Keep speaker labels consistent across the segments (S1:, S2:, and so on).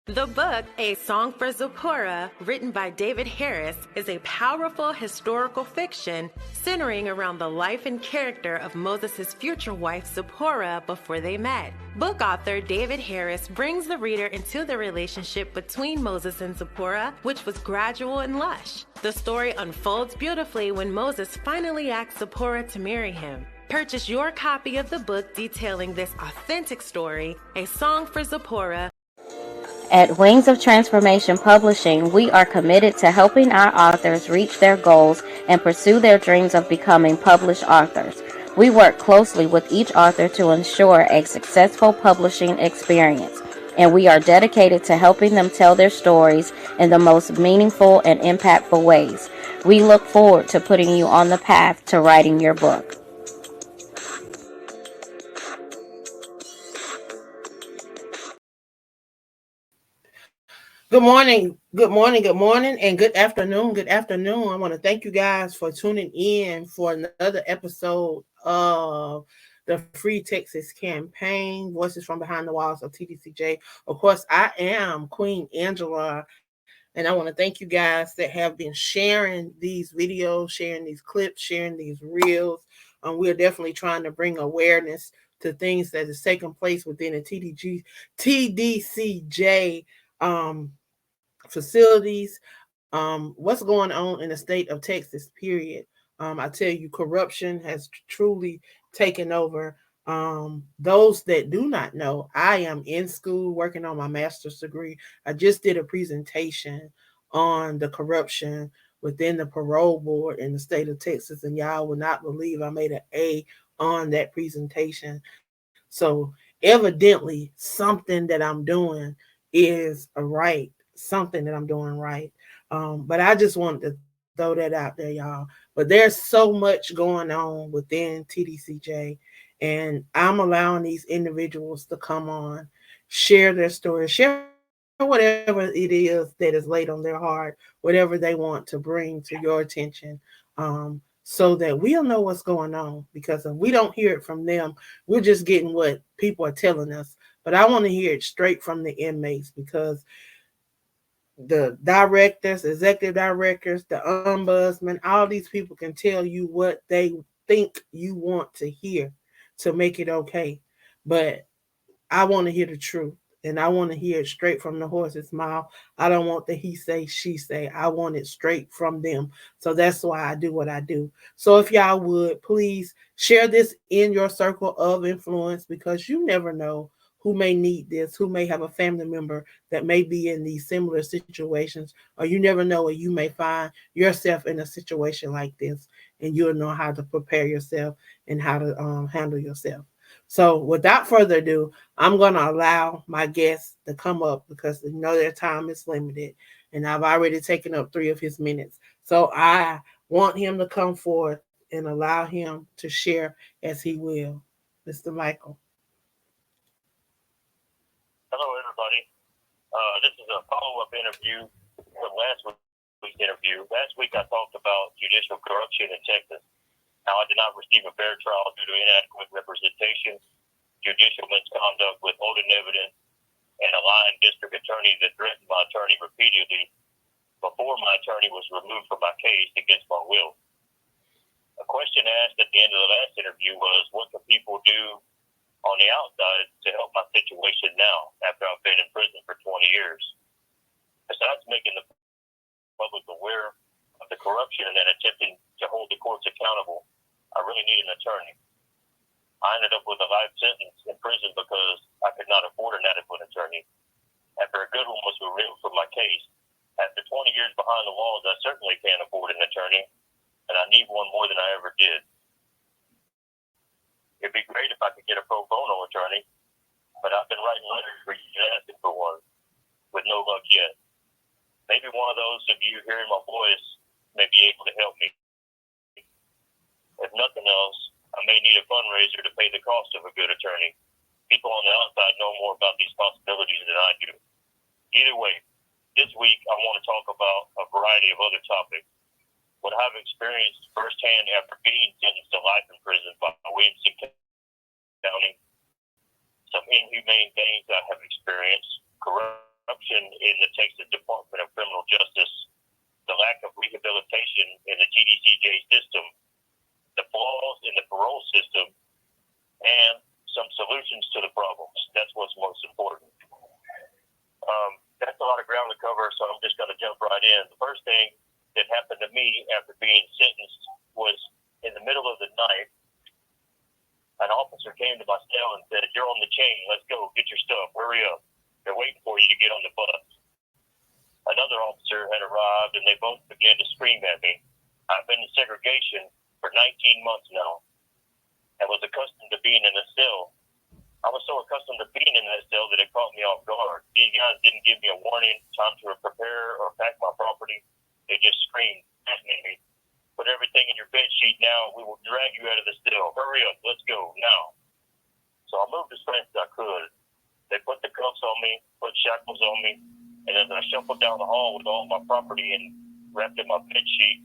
S1: The book, A Song for Zipporah, written by David Harris, is a powerful historical fiction centering around the life and character of Moses' future wife Zipporah before they met. Book author David Harris brings the reader into the relationship between Moses and Zipporah, which was gradual and lush. The story unfolds beautifully when Moses finally asks Zipporah to marry him. Purchase your copy of the book detailing this authentic story, A Song for Zipporah.
S2: At Wings of Transformation Publishing, we are committed to helping our authors reach their goals and pursue their dreams of becoming published authors. We work closely with each author to ensure a successful publishing experience, and we are dedicated to helping them tell their stories in the most meaningful and impactful ways. We look forward to putting you on the path to writing your book.
S3: Good morning, and good afternoon. I want to thank you guys for tuning in for another episode of the Free Texas Campaign, Voices from Behind the Walls of TDCJ. Of course, I am Queen Angela, and I want to thank you guys that have been sharing these videos, sharing these clips, sharing these reels. We're definitely trying to bring awareness to things that is taking place within the TDCJ facilities, what's going on in the state of Texas, period. I tell you, corruption has truly taken over. Those that do not know, I am in school working on my master's degree. I just did a presentation on the corruption within the parole board in the state of Texas, and y'all will not believe I made an A on that presentation. So evidently something that I'm doing is right, something that I'm doing right. But I just wanted to throw that out there, y'all. But there's so much going on within TDCJ, and I'm allowing these individuals to come on, share their story, share whatever it is that is laid on their heart, whatever they want to bring to your attention. So that we'll know what's going on, because if we don't hear it from them, we're just getting what people are telling us. But I want to hear it straight from the inmates, because the directors, executive directors, the ombudsman, all these people can tell you what they think you want to hear to make it okay. But I want to hear the truth, and I want to hear it straight from the horse's mouth. I don't want the he say, she say. I want it straight from them. So that's why I do what I do. So if y'all would, please share this in your circle of influence, because you never know who may need this, who may have a family member that may be in these similar situations, or you never know where you may find yourself in a situation like this, and you'll know how to prepare yourself and how to handle yourself. So without further ado, I'm going to allow my guests to come up, because they know their time is limited, and I've already taken up 3 of his minutes. So I want him to come forth and allow him to share as he will. Mr. Michael.
S4: Hello, everybody. This is a follow-up interview from last week's interview. Last week, I talked about judicial corruption in Texas. Now, I did not receive a fair trial due to inadequate representation, judicial misconduct, withholding evidence, and a lying district attorney that threatened my attorney repeatedly before my attorney was removed from my case against my will. A question asked at the end of the last interview was, what can people do on the outside to help my situation now after I've been in prison for 20 years? Besides making the public aware of the corruption and then attempting to hold the courts accountable, I really need an attorney. I ended up with a life sentence in prison because I could not afford an adequate attorney. After a good one was removed from my case, after 20 years behind the walls, I certainly can't afford an attorney, and I need one more than I ever did. It'd be great if I could get a pro bono attorney, but I've been writing letters for years asking for one, with no luck yet. Maybe one of those of you hearing my voice may be able to help me. If nothing else, I may need a fundraiser to pay the cost of a good attorney. People on the outside know more about these possibilities than I do. Either way, this week I want to talk about a variety of other topics. What I've experienced firsthand after being sentenced to life in prison by Williamson County, some inhumane things I have experienced, corruption corruption in the Texas Department of Criminal Justice, the lack of rehabilitation in the TDCJ system, the flaws in the parole system, and some solutions to the problems. That's what's most important. That's a lot of ground to cover, so I'm just going to jump right in. The first thing that happened to me after being sentenced was in the middle of the night, an officer came to my cell and said, "You're on the chain. Let's go. Get your stuff. Hurry up. They're waiting for you to get on the bus." Another officer had arrived, and they both began to scream at me. I've been in segregation for 19 months now and was accustomed to being in a cell. I was so accustomed to being in that cell that it caught me off guard. These guys didn't give me a warning, time to prepare or pack my property. They just screamed at me. "Put everything in your bed sheet now. We will drag you out of the cell. Hurry up. Let's go now." So I moved as fast as I could. They put the cuffs on me, put shackles on me, and as I shuffled down the hall with all my property and wrapped in my bed sheet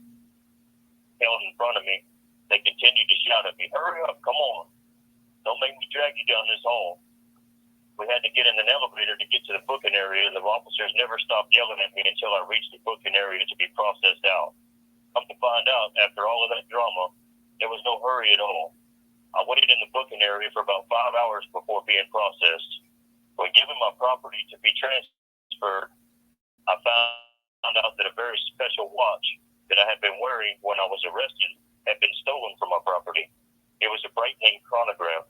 S4: held in front of me, they continued to shout at me, "Hurry up. Come on. Don't make me drag you down this hall." We had to get in an elevator to get to the booking area, and the officers never stopped yelling at me until I reached the booking area to be processed out. Come to find out, after all of that drama, there was no hurry at all. I waited in the booking area for about 5 hours before being processed. When given my property to be transferred, I found out that a very special watch that I had been wearing when I was arrested had been stolen from my property. It was a Breitling chronograph.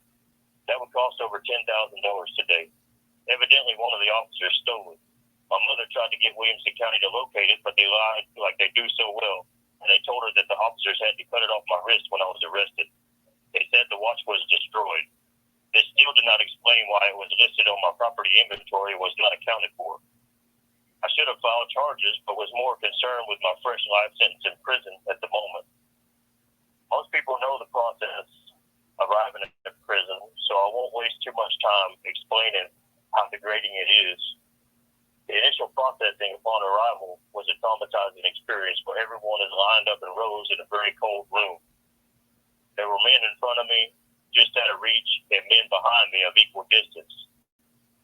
S4: That would cost over $10,000 today. Evidently, one of the officers stole it. My mother tried to get Williamson County to locate it, but they lied like they do so well, and they told her that the officers had to cut it off my wrist when I was arrested. They said the watch was destroyed. This still did not explain why it was listed on my property inventory and was not accounted for. I should have filed charges, but was more concerned with my fresh life sentence in prison at the moment. Most people know the process arriving at prison, so I won't waste too much time explaining how degrading it is. The initial processing upon arrival was a traumatizing experience where everyone is lined up in rows in a very cold room. There were men in front of me, just out of reach, and men behind me of equal distance.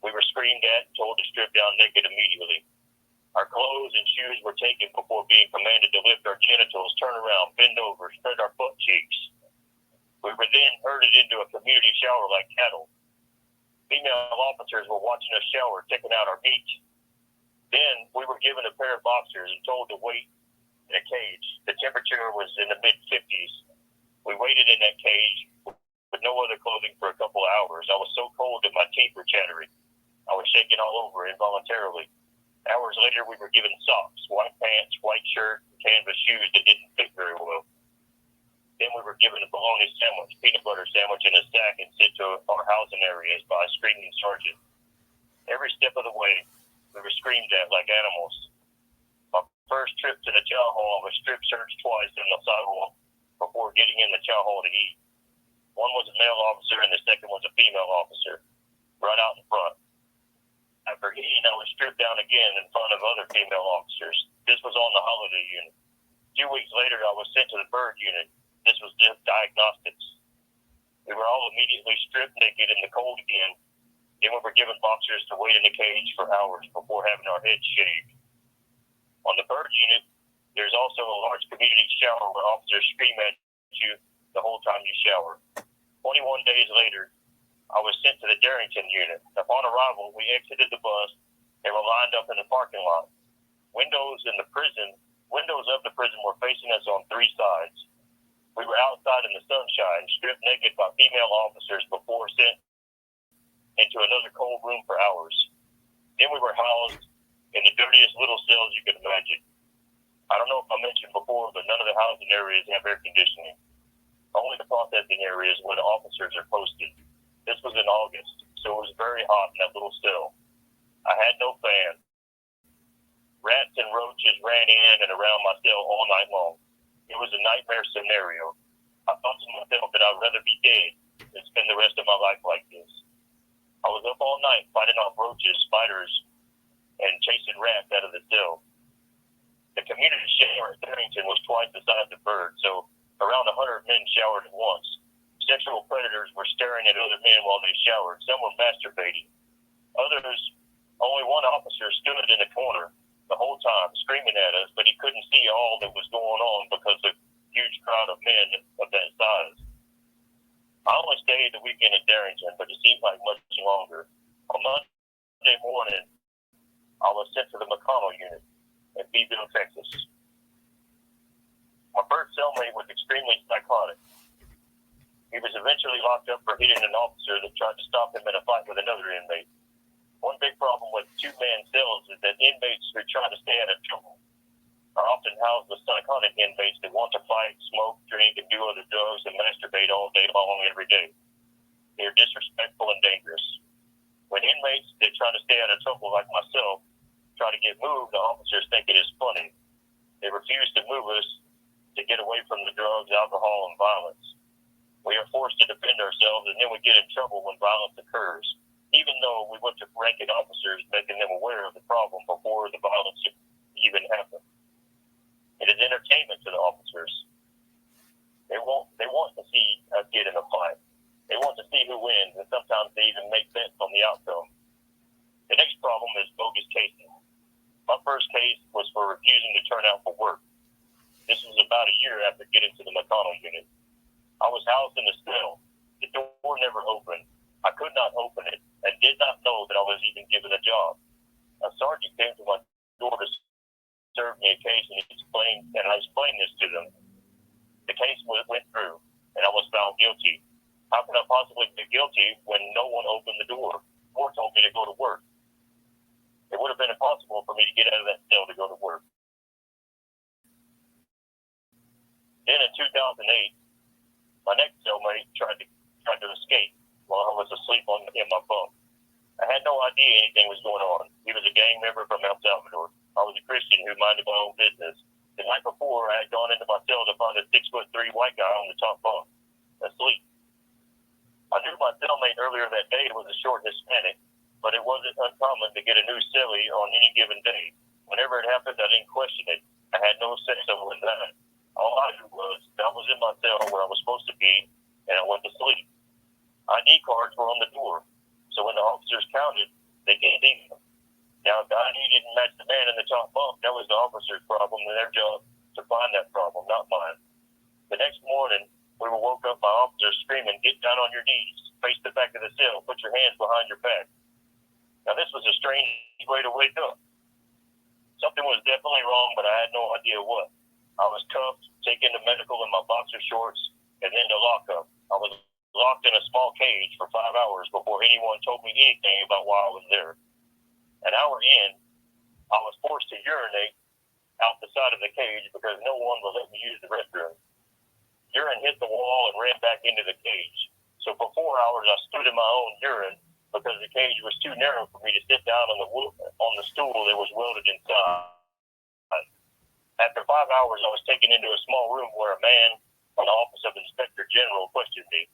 S4: We were screamed at and told to strip down naked immediately. Our clothes and shoes were taken before being commanded to lift our genitals, turn around, bend over, spread our butt cheeks. We were then herded into a community shower like cattle. Female officers were watching us shower, taking out our meat. Then we were given a pair of boxers and told to wait in a cage. The temperature was in the mid-50s. We waited in that cage with no other clothing for a couple of hours. I was so cold that my teeth were chattering. I was shaking all over involuntarily. Hours later, we were given socks, white pants, white shirt, and canvas shoes that didn't fit very well. Then we were given a bologna sandwich, peanut butter sandwich in a sack, and sent to our housing areas by a screaming sergeant. Every step of the way, we were screamed at like animals. My first trip to the chow hall, I was strip searched twice on the sidewalk before getting in the chow hall to eat. One was a male officer, and the second was a female officer, right out in front. After eating, I was stripped down again in front of other female officers. This was on the holiday unit. 2 weeks later, I was sent to the bird unit. This was just diagnostics. We were all immediately stripped naked in the cold again. Then we were given boxers to wait in the cage for hours before having our heads shaved. On the bird unit, there's also a large community shower where officers scream at you the whole time you shower. 21 days later, I was sent to the Darrington unit. Upon arrival, we exited the bus and were lined up in the parking lot. Windows of the prison were facing us on three sides. We were outside in the sunshine, stripped naked by female officers before sent into another cold room for hours. Then we were housed in the dirtiest little cells you could imagine. I don't know if I mentioned before, but none of the housing areas have air conditioning. Only the processing areas where the officers are posted. This was in August, so it was very hot in that little cell. I had no fan. Rats and roaches ran in and around my cell all night long. It was a nightmare scenario. I thought to myself that I'd rather be dead than spend the rest of my life like this. I was up all night fighting off roaches, spiders, and chasing rats out of the cell. The community shower at Darrington was twice the size of Bird, so around 100 men showered at once. Sexual predators were staring at other men while they showered. Some were masturbating. Others, only one officer screaming at us, but he couldn't see all that was going on because of a huge crowd of men of that size. I only stayed the weekend at Darrington, but it seemed like much longer. On Monday morning, I was sent to the McConnell unit in Beeville, Texas. My first cellmate was extremely psychotic. He was eventually locked up for hitting an officer that tried to stop him in a fight with another inmate. One big problem with two-man cells is that inmates who try to stay out of trouble are often housed with psychotic inmates that want to fight, smoke, drink, and do other drugs and masturbate all day long every day. They are disrespectful and dangerous. When inmates that try to stay out of trouble, like myself, try to get moved, the officers think it is funny. They refuse to move us to get away from the drugs, alcohol, and violence. We are forced to defend ourselves, and then we get in trouble when violence occurs, even though we went to ranking officers, making them aware of the problem before the violence even happened. It is entertainment to the officers. They want to see us get in a fight. They want to see who wins, and sometimes they even make bets on the outcome. The next problem is bogus cases. My first case was for refusing to turn out for work. This was about a year after getting to the McConnell unit. I was housed in a cell. The door never opened. I could not open it and did not know that I was even given a job. A sergeant came to my door to serve me a case, and I explained this to them. The case went through, and I was found guilty. How could I possibly be guilty when no one opened the door or told me to go to work? It would have been impossible for me to get out of that cell to go to work. Then in 2008, my next cellmate tried to escape while I was asleep in my bunk. I had no idea anything was going on. He was a gang member from El Salvador. I was a Christian who minded my own business. The night before, I had gone into my cell to find a 6'3" white guy on the top bunk, asleep. I knew my cellmate earlier that day was a short Hispanic, but it wasn't uncommon to get a new cellie on any given day. Whenever it happened, I didn't question it. I had no sense of it that. All I knew was that I was in my cell where I was supposed to be, and I went to sleep. ID cards were on the door, so when the officers counted, they gave them. Now, if the ID didn't match the man in the top bunk, that was the officer's problem and their job to find that problem, not mine. The next morning, we were woke up by officers screaming, "Get down on your knees, face the back of the cell, put your hands behind your back." Now, this was a strange way to wake up. Something was definitely wrong, but I had no idea what. I was cuffed, taken to medical in my boxer shorts, and then to lockup. I was locked in a small cage for 5 hours before anyone told me anything about why I was there. An hour in, I was forced to urinate out the side of the cage because no one would let me use the restroom. Urine hit the wall and ran back into the cage. So for 4 hours, I stood in my own urine because the cage was too narrow for me to sit down on the stool that was welded inside. After 5 hours, I was taken into a small room where a man from the Office of Inspector General questioned me.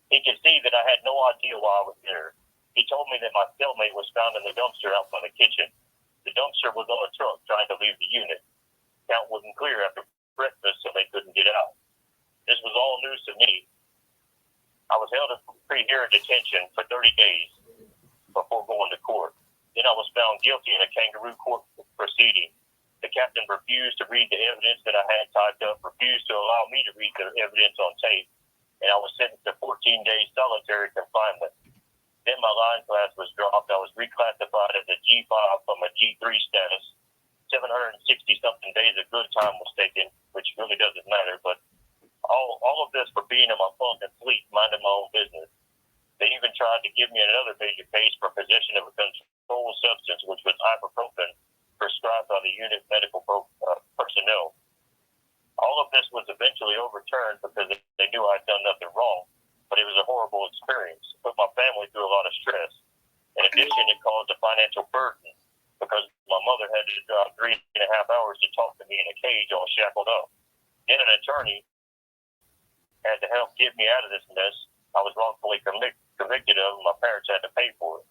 S4: He could see that I had no idea why I was there. He told me that my cellmate was found in the dumpster out by the kitchen. The dumpster was on a truck trying to leave the unit. Count wasn't clear after breakfast, so they couldn't get out. This was all news to me. I was held in pre-hearing detention for 30 days before going to court. Then I was found guilty in a kangaroo court proceeding. The captain refused to read the evidence that I had typed up, refused to allow me to read the evidence on tape, and I was sentenced to 14 days solitary confinement. Then my line class was dropped. I was reclassified as a G5 from a G3 status. 760-something days of good time was taken, which really doesn't matter, but all of this for being in my bunk and sleep, minding my own business. They even tried to give me another major case for possession of a controlled substance, which was ibuprofen, prescribed by the unit medical personnel. All of this was eventually overturned because they knew I'd done nothing wrong, but it was a horrible experience. It put my family through a lot of stress. In addition, it caused a financial burden because my mother had to drive 3.5 hours to talk to me in a cage all shackled up. Then an attorney had to help get me out of this mess I was wrongfully convicted of, and my parents had to pay for it.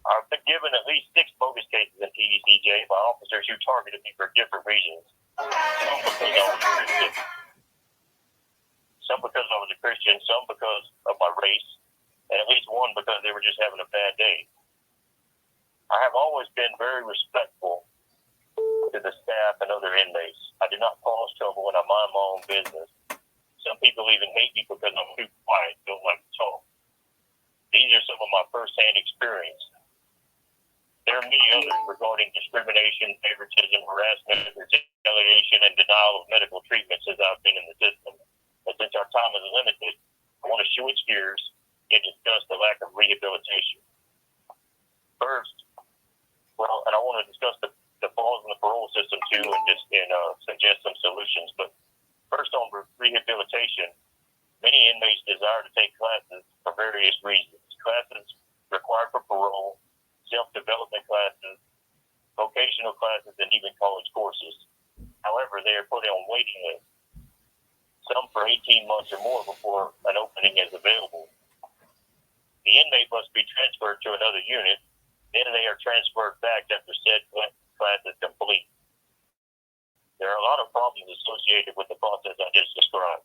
S4: I've been given at least 6 bogus cases in TDCJ by officers who targeted me for different reasons. Some because I was a Christian, some because of my race, and at least one because they were just having a bad day. I have always been very respectful to the staff and other inmates. I do not cause trouble when I mind my own business. Some people even hate me because I'm too quiet, don't like to talk. These are some of my first-hand experience. There are many others regarding discrimination, favoritism, harassment, retaliation, and denial of medical treatment since I've been in the system. But since our time is limited, I want to switch gears and discuss the lack of rehabilitation. First, and I want to discuss the flaws in the parole system too, and suggest some solutions. But first, on rehabilitation, many inmates desire to take classes for various reasons. Classes required for parole, self-development classes, vocational classes, and even college courses. However, they are put on waiting lists, some for 18 months or more before an opening is available. The inmate must be transferred to another unit, then they are transferred back after said class is complete. There are a lot of problems associated with the process I just described.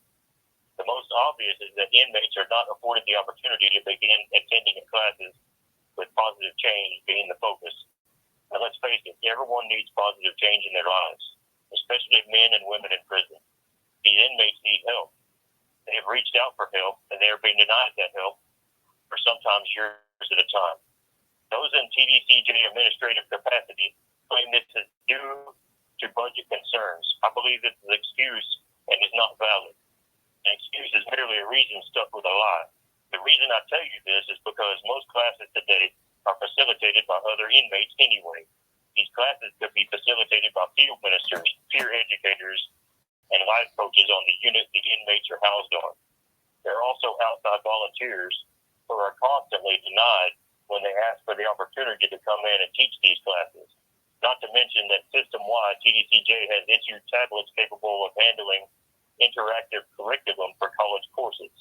S4: The most obvious is that inmates are not afforded the opportunity to begin attending classes with positive change being the focus. Now let's face it, everyone needs positive change in their lives, especially men and women in prison. These inmates need help. They have reached out for help, and they are being denied that help for sometimes years at a time. Those in TDCJ administrative capacity claim this is due to budget concerns. I believe this is an excuse and is not valid. An excuse is merely a reason stuck with a lie. The reason I tell you this is because most classes today are facilitated by other inmates anyway. These classes could be facilitated by field ministers, peer educators, and life coaches on the unit the inmates are housed on. There are also outside volunteers who are constantly denied when they ask for the opportunity to come in and teach these classes. Not to mention that system-wide, TDCJ has issued tablets capable of handling interactive curriculum for college courses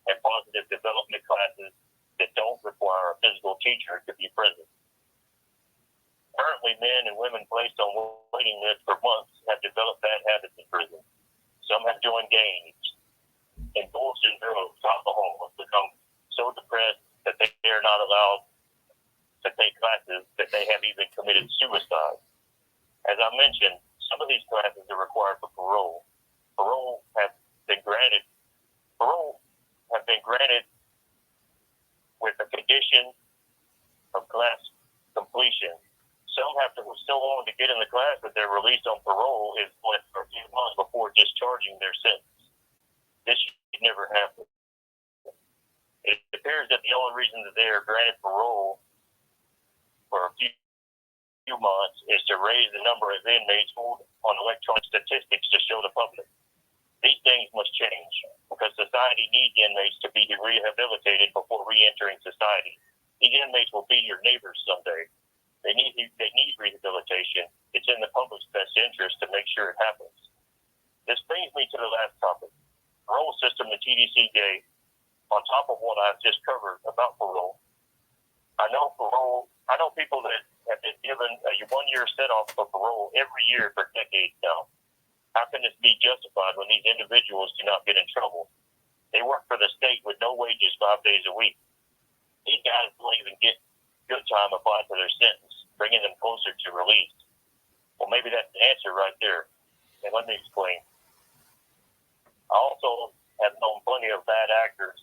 S4: and positive development classes that don't require a physical teacher to be present. Currently, men and women placed on waiting lists for months have developed bad habits in prison. Some have joined gangs, indulged in drugs, alcohol, have become so depressed that they are not allowed to take classes, that they have even committed suicide. As I mentioned, some of these classes are required for parole. Parole have been granted with a condition of class completion. Some have to go so long to get in the class that they're released on parole is for a few months before discharging their sentence. This should never happen. It appears that the only reason that they are granted parole for a few months is to raise the number of inmates hold on electronic statistics to show the public. These things must change because society needs inmates to be rehabilitated before re-entering society. These inmates will be your neighbors someday. They need rehabilitation. It's in the public's best interest to make sure it happens. This brings me to the last topic. Parole system in TDCJ, on top of what I've just covered about parole, I know people that have been given a 1-year set-off for parole every year for decades now. How can this be justified when these individuals do not get in trouble? They work for the state with no wages 5 days a week. These guys don't even get good time applied to their sentence, bringing them closer to release. Well, maybe that's the answer right there. And let me explain. I also have known plenty of bad actors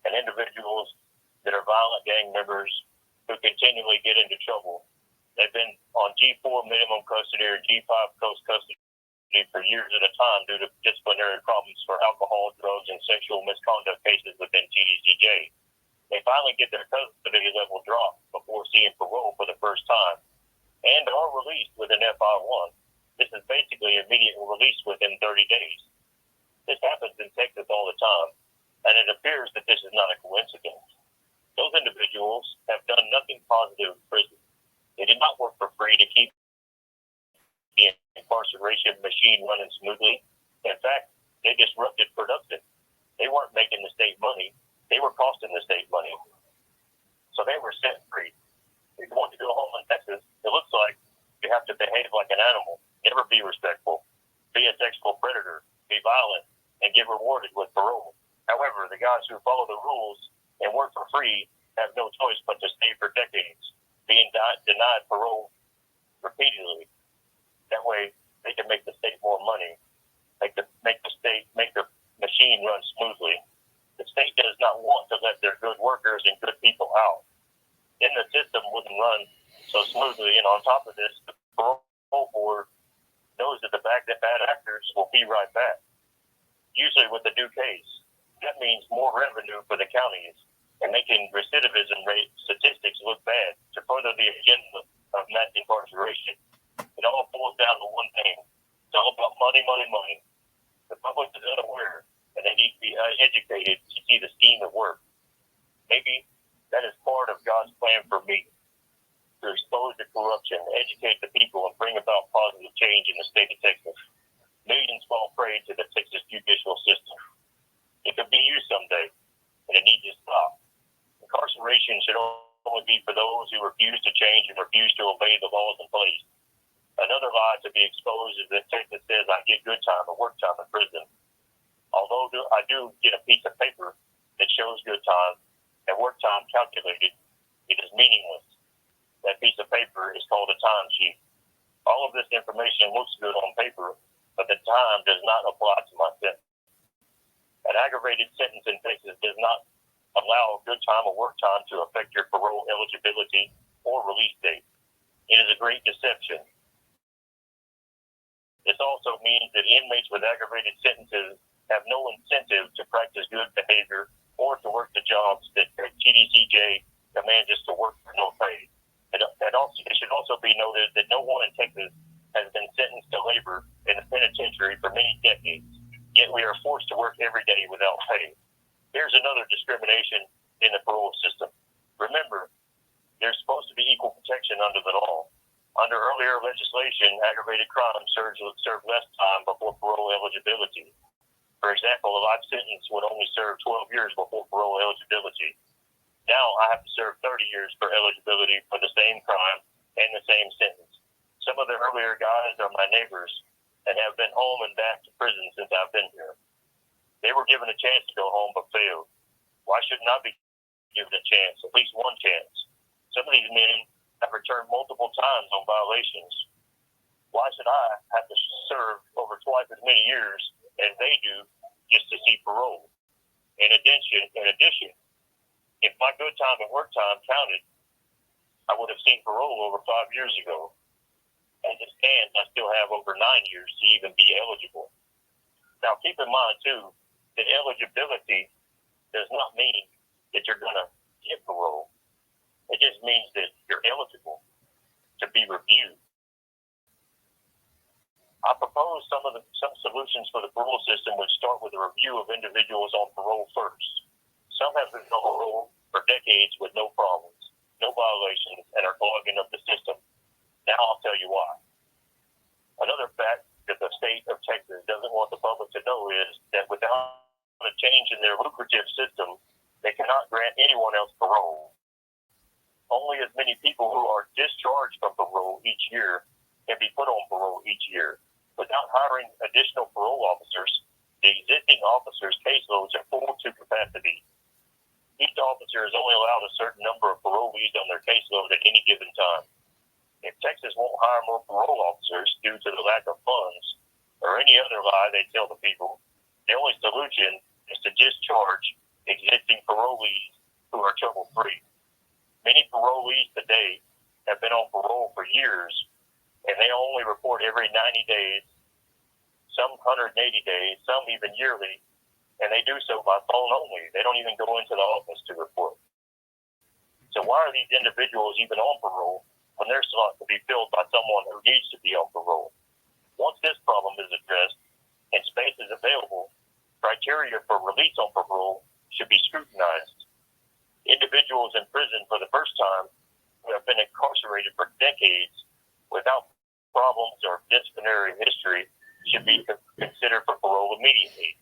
S4: and individuals that are violent gang members who continually get into trouble. They've been on G4 minimum custody or G5 close custody for years at a time due to disciplinary problems for alcohol, drugs, and sexual misconduct cases within TDCJ. They finally get their custody level dropped before seeing parole for the first time and are released with an FI1. This is basically immediate release within 30 days. This happens in Texas all the time, and it appears that this is not a coincidence. Those individuals have done nothing positive in prison. They did not work for free to keep the incarceration machine running smoothly. In fact, they disrupted production. They weren't making the state money. They were costing the state money. So they were set free. If you want to go home in Texas, it looks like you have to behave like an animal, never be respectful, be a sexual predator, be violent, and get rewarded with parole. However, the guys who follow the rules and work for free have no choice but to stay for decades, being denied parole repeatedly. That that way they can make the state more money, make the machine run smoothly. The state does not want to let their good workers and good people out. Then the system wouldn't run so smoothly. And on top of this, the parole board knows that the bad actors will be right back, usually with a due case. That means more revenue for the counties and making recidivism rate statistics look bad to further the agenda of mass incarceration. It all boils down to one thing. It's all about money, money, money. The public is unaware, and they need to be educated to see the scheme at work. Maybe that is part of God's plan for me, to expose the corruption, educate the people, and bring about positive change in the state of Texas. Millions fall prey to the Texas judicial system. It could be you someday, and it needs to stop. Incarceration should only be for those who refuse to change and refuse to obey the laws in place. Another lie to be exposed is that Texas says I get good time or work time in prison. Although I do get a piece of paper that shows good time and work time calculated, it is meaningless. That piece of paper is called a time sheet. All of this information looks good on paper, but the time does not apply to my sentence. An aggravated sentence in Texas does not allow good time or work time to affect your parole eligibility or release date. It is a great deception. This also means that inmates with aggravated sentences have no incentive to practice good behavior or to work the jobs that TDCJ commands us to work for no pay. It should also be noted that no one in Texas has been sentenced to labor in the penitentiary for many decades, yet we are forced to work every day without pay. Here's another discrimination in the parole system. Remember, there's supposed to be equal protection under the law. Under earlier legislation, aggravated crimes served less time before parole eligibility. For example, a life sentence would only serve 12 years before parole eligibility. Now I have to serve 30 years for eligibility for the same crime and the same sentence. Some of the earlier guys are my neighbors and have been home and back to prison since I've been here. They were given a chance to go home but failed. Why shouldn't I be given a chance, at least one chance? Some of these men have returned multiple times on violations. Why should I have to serve over twice as many years as they do just to see parole? In addition, if my good time and work time counted, I would have seen parole over 5 years ago. As it stands, I still have over 9 years to even be eligible. Now, keep in mind, too, that eligibility does not mean that you're going to get parole. It just means that you're eligible to be reviewed. I propose some solutions for the parole system which start with a review of individuals on parole first. Some have been on parole for decades with no problems, no violations, and are clogging up the system. Now I'll tell you why. Another fact that the state of Texas doesn't want the public to know is that without a change in their lucrative system, they cannot grant anyone else parole. Only as many people who are discharged from parole each year can be put on parole each year. Without hiring additional parole officers, the existing officers' caseloads are full to capacity. Each officer is only allowed a certain number of parolees on their caseload at any given time. If Texas won't hire more parole officers due to the lack of funds or any other lie they tell the people, the only solution is to discharge existing parolees who are trouble-free. Many parolees today have been on parole for years, and they only report every 90 days, some 180 days, some even yearly, and they do so by phone only. They don't even go into the office to report. So why are these individuals even on parole when their slot could be filled by someone who needs to be on parole? Once this problem is addressed and space is available, criteria for release on parole should be scrutinized. Individuals in prison for the first time who have been incarcerated for decades without problems or disciplinary history should be considered for parole immediately.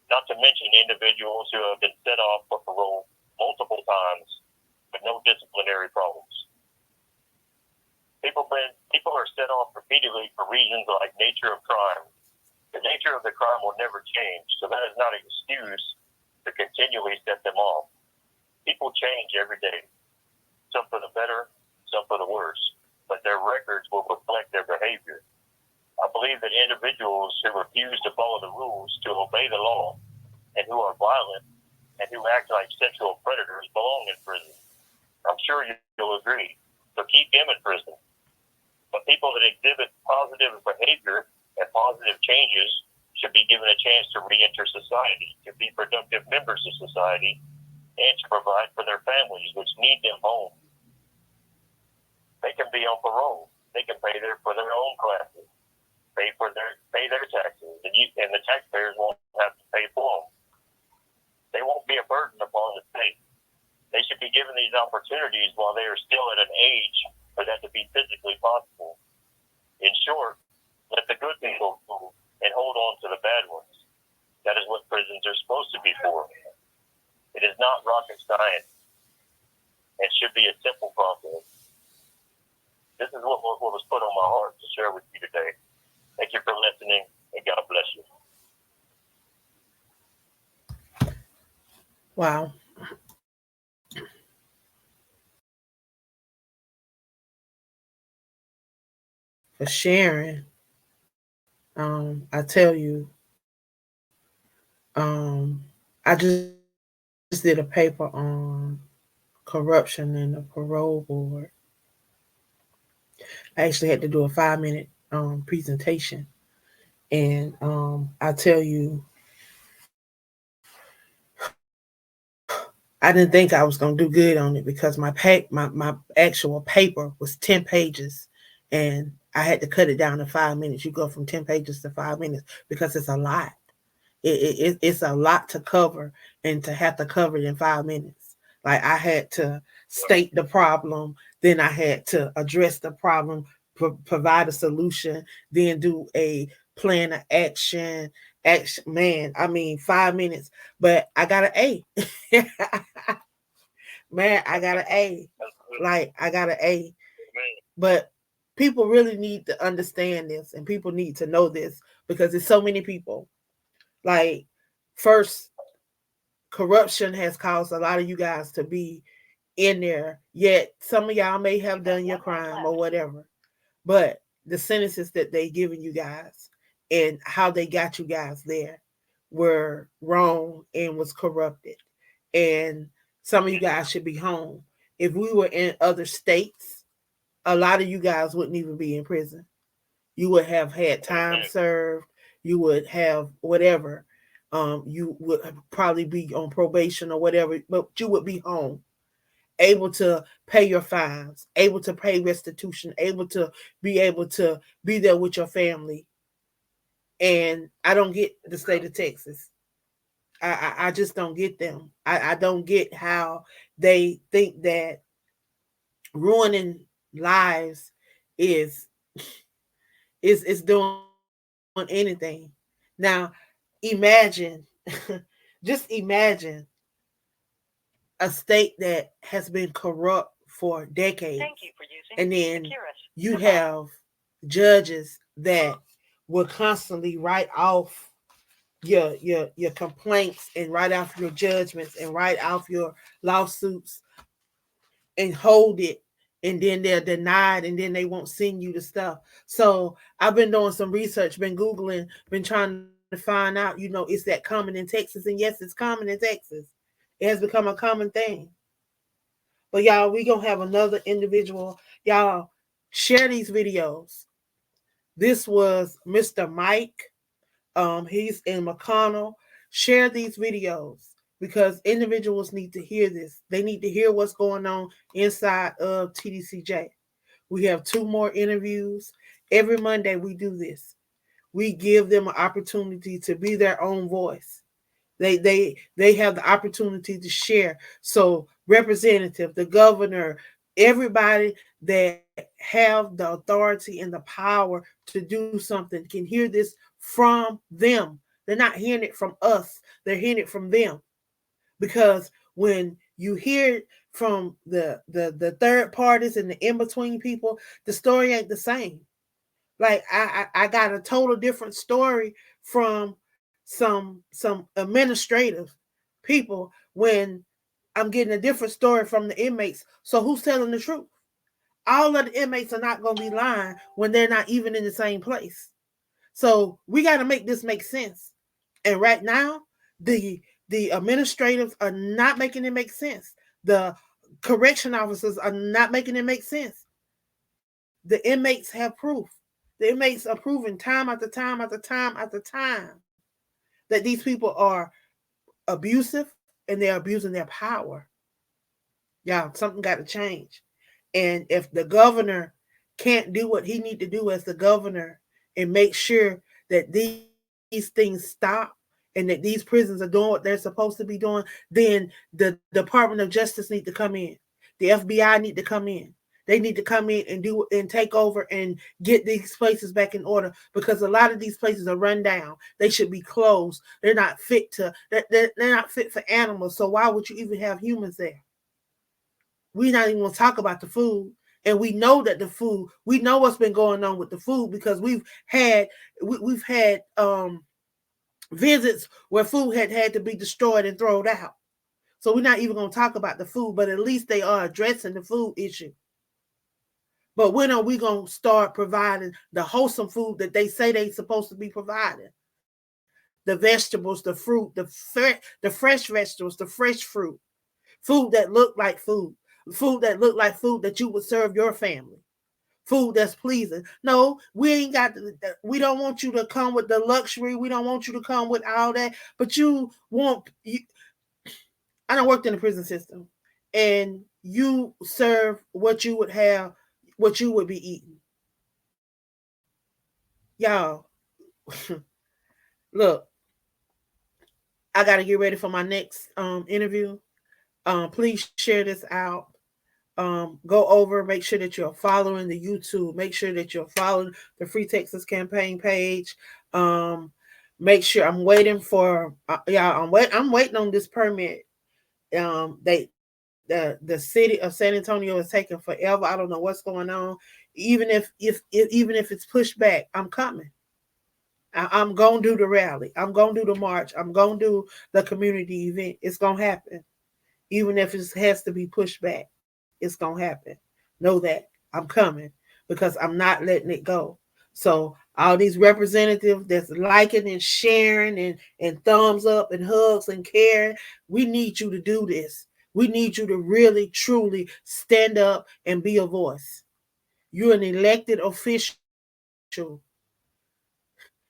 S4: Not to mention individuals who have been set off for parole multiple times with no disciplinary problems. People are set off repeatedly for reasons like nature of crime. The nature of the crime will never change, so that is not an excuse to continually set them off. People change every day, some for the better, some for the worse, but their records will reflect their behavior. behavior. I believe that individuals who refuse to follow the rules, to obey the law, and who are violent and who act like sexual predators belong in prison. I'm sure you'll agree. So keep them in prison. But people that exhibit positive behavior and positive changes should be given a chance to re-enter society, to be productive members of society, and to provide for their families, which need them home. They can be on parole. They can pay for their own classes, pay their taxes, and the taxpayers won't have to pay for them. They won't be a burden upon the state. They should be given these opportunities while they are still at an age for that to be physically possible. In short, let the good people move and hold on to the bad ones. That is what prisons are supposed to be for. It is not rocket science. It should be a simple process. This is what was put on my heart to share with you today. Thank you for listening, and God bless you.
S3: Wow. For sharing. I tell you, I just did a paper on corruption in the parole board. I actually had to do a 5-minute presentation, and I tell you, I didn't think I was going to do good on it because my actual paper was 10 pages, and I had to cut it down to 5 minutes. You go from 10 pages to 5 minutes because it's a lot. It's a lot to cover, and to have to cover it in 5 minutes. Like, I had to state the problem, then I had to address the problem, provide a solution, then do a plan of action. Man, I mean, 5 minutes, but I got an A. Man, I got an A. Like, I got an A. But people really need to understand this, and people need to know this, because there's so many people. Like, first, corruption has caused a lot of you guys to be in there, yet some of y'all may have done your crime or whatever, but the sentences that they given you guys and how they got you guys there were wrong and was corrupted, and some of you guys should be home. If we were in other states, a lot of you guys wouldn't even be in prison. You would have had time served. You would have whatever. You would probably be on probation or whatever, but you would be home, able to pay your fines, able to pay restitution, able to be there with your family. And I don't get the state of Texas. I just don't get them. I don't get how they think that ruining lives is doing anything. Now, imagine, just imagine a state that has been corrupt for decades, and then you have judges that will constantly write off your complaints and write off your judgments and write off your lawsuits and hold it, and then they're denied, and then they won't send you the stuff. So I've been doing some research, been Googling, been trying to find out, is that common in Texas? And yes, it's common in Texas. It has become a common thing. But y'all, we gonna have another individual. Y'all, share these videos. This was Mr. Mike. He's in McConnell. Share these videos, because individuals need to hear this. They need to hear what's going on inside of TDCJ. We have 2 more interviews. Every Monday we do this. We give them an opportunity to be their own voice. They have the opportunity to share. So representative, the governor, everybody that have the authority and the power to do something can hear this from them. They're not hearing it from us. They're hearing it from them. Because when you hear it from the third parties and the in-between people, the story ain't the same. Like, I got a total different story from some administrative people when I'm getting a different story from the inmates. So who's telling the truth? All of the inmates are not going to be lying when they're not even in the same place. So we got to make this make sense. And right now, the administrators are not making it make sense. The correction officers are not making it make sense. The inmates have proof. The inmates are proving time after time after time after time that these people are abusive and they're abusing their power. Y'all, something got to change. And if the governor can't do what he need to do as the governor and make sure that these things stop and that these prisons are doing what they're supposed to be doing, then the Department of Justice need to come in. The FBI need to come in. They need to come in and do and take over and get these places back in order, because a lot of these places are run down. They should be closed. They're not fit for animals. So why would you even have humans there? We're not even going to talk about the food. And we know that the food, we know what's been going on with the food, because we've had visits where food had to be destroyed and thrown out. So we're not even going to talk about the food, but at least they are addressing the food issue. But when are we going to start providing the wholesome food that they say they're supposed to be providing? The vegetables, the fruit, the fresh vegetables, the fresh fruit, food that look like food that you would serve your family, food that's pleasing. No, we don't want you to come with the luxury. We don't want you to come with all that, but I done worked in the prison system, and you serve what you would have, what you would be eating. Y'all, look, I got to get ready for my next interview. Please share this out. Go over, make sure that you're following the YouTube. Make sure that you're following the Free Texas Campaign page. Make sure I'm waiting for I'm waiting on this permit. The city of San Antonio is taking forever. I don't know what's going on. Even if it's pushed back, I'm coming. I'm gonna do the rally. I'm gonna do the march. I'm gonna do the community event. It's gonna happen. Even if it has to be pushed back, it's gonna happen. Know that I'm coming, because I'm not letting it go. So all these representatives that's liking and sharing and thumbs up and hugs and caring, we need you to do this. We need you to really, truly stand up and be a voice. You're an elected official.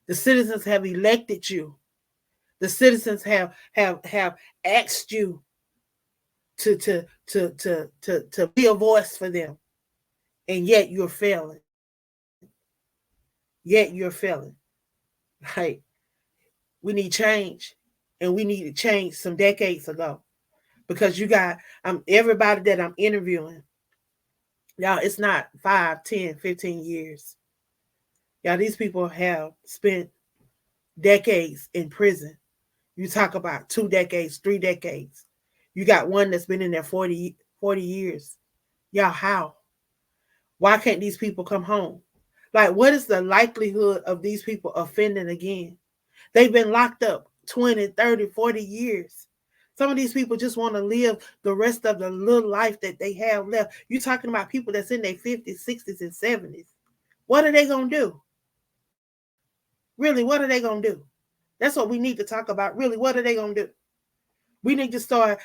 S3: The citizens have elected you. The citizens have asked you to be a voice for them, and yet you're failing. Right? We need change, and we need to change some decades ago, because you got everybody that I'm interviewing, y'all, it's not 5, 10, 15 years. Y'all, these people have spent decades in prison. You talk about 2 decades, 3 decades. You got one that's been in there 40 years. Y'all, how? Why can't these people come home? Like, what is the likelihood of these people offending again? They've been locked up 20, 30, 40 years. Some of these people just want to live the rest of the little life that they have left. You're talking about people that's in their 50s, 60s, and 70s. What are they going to do? Really, what are they going to do? That's what we need to talk about. Really, what are they going to do? We need to start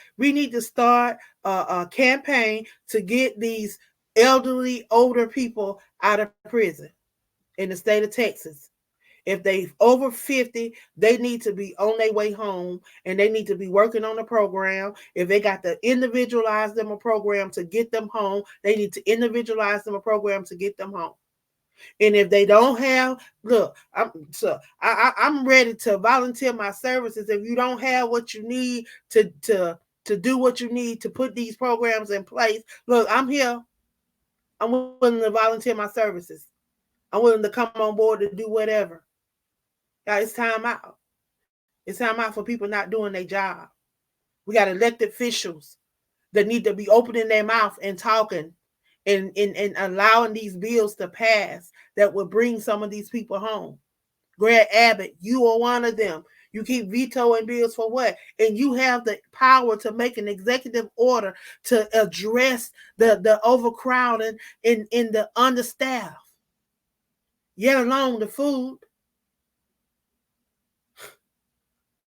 S3: a campaign to get these elderly, older people out of prison in the state of Texas. If they over 50, they need to be on their way home, and they need to be working on a program. If they got to individualize them a program to get them home, they need to individualize them a program to get them home. And if they don't have, look, I'm ready to volunteer my services. If you don't have what you need to do what you need to put these programs in place, look, I'm here. I'm willing to volunteer my services. I'm willing to come on board to do whatever. Yeah, it's time out. It's time out for people not doing their job. We got elected officials that need to be opening their mouth and talking and allowing these bills to pass that would bring some of these people home. Greg Abbott, you are one of them. You keep vetoing bills for what? And you have the power to make an executive order to address the overcrowding in the understaffed, yet alone the food.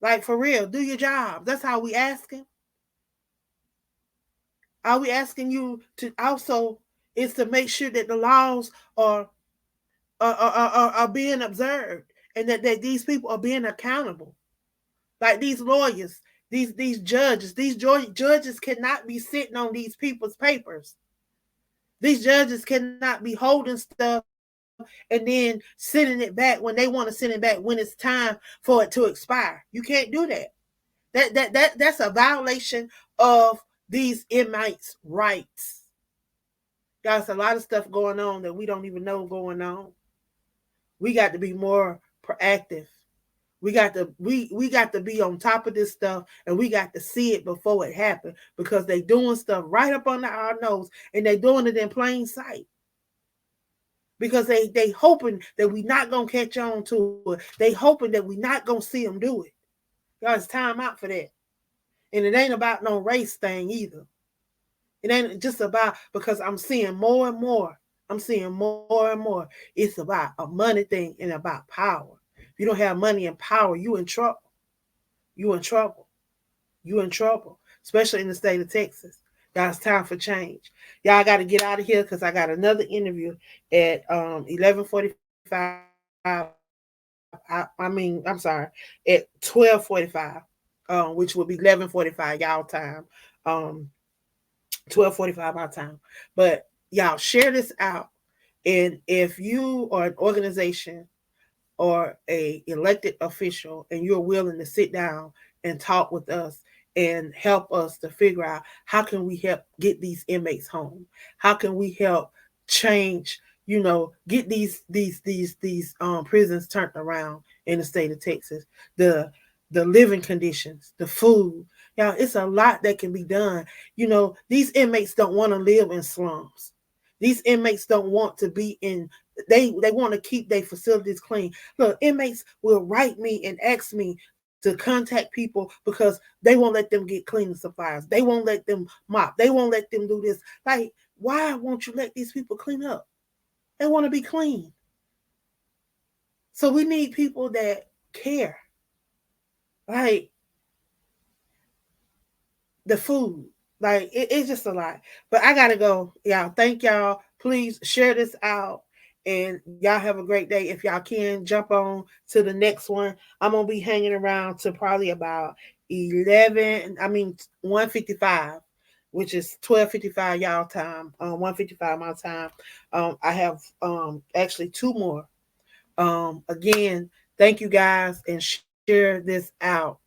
S3: Like, for real, do your job. That's how we asking. Are we asking you to also is to make sure that the laws are being observed, and that these people are being accountable? Like these lawyers, these judges, these judges cannot be sitting on these people's papers. These judges cannot be holding stuff and then sending it back when they want to send it back when it's time for it to expire. You can't do that. That's a violation of these inmates' rights. There's a lot of stuff going on that we don't even know going on. We got to be more proactive. We got to be on top of this stuff, and we got to see it before it happens, because they doing stuff right up under our nose, and they doing it in plain sight. Because they hoping that we not gonna catch on to it. They hoping that we not gonna see them do it. Y'all, it's time out for that. And it ain't about no race thing either. It ain't just about, because I'm seeing more and more. I'm seeing more and more. It's about a money thing and about power. If you don't have money and power, you in trouble. You in trouble. You in trouble. Especially in the state of Texas. Y'all, it's time for change. Y'all got to get out of here, because I got another interview at 11:45. I'm sorry, at 12:45, which would be 11:45 y'all time, 12:45 our time. But y'all, share this out, and if you are an organization or a elected official and you're willing to sit down and talk with us and help us to figure out how can we help get these inmates home, how can we help change, get these prisons turned around in the state of Texas, the living conditions, the food. Y'all, it's a lot that can be done. These inmates don't want to live in slums. These inmates don't want to be in, they want to keep their facilities clean. Look, inmates will write me and ask me to contact people because they won't let them get cleaning supplies. They won't let them mop. They won't let them do this. Like, why won't you let these people clean up? They want to be clean. So we need people that care. Like, the food. Like, it's just a lot. But I got to go. Y'all, thank y'all. Please share this out. And y'all have a great day. If y'all can, jump on to the next one. I'm going to be hanging around to probably about 1:55, which is 12:55 y'all time, 1:55 my time. I have actually two more. Again, thank you guys, and share this out.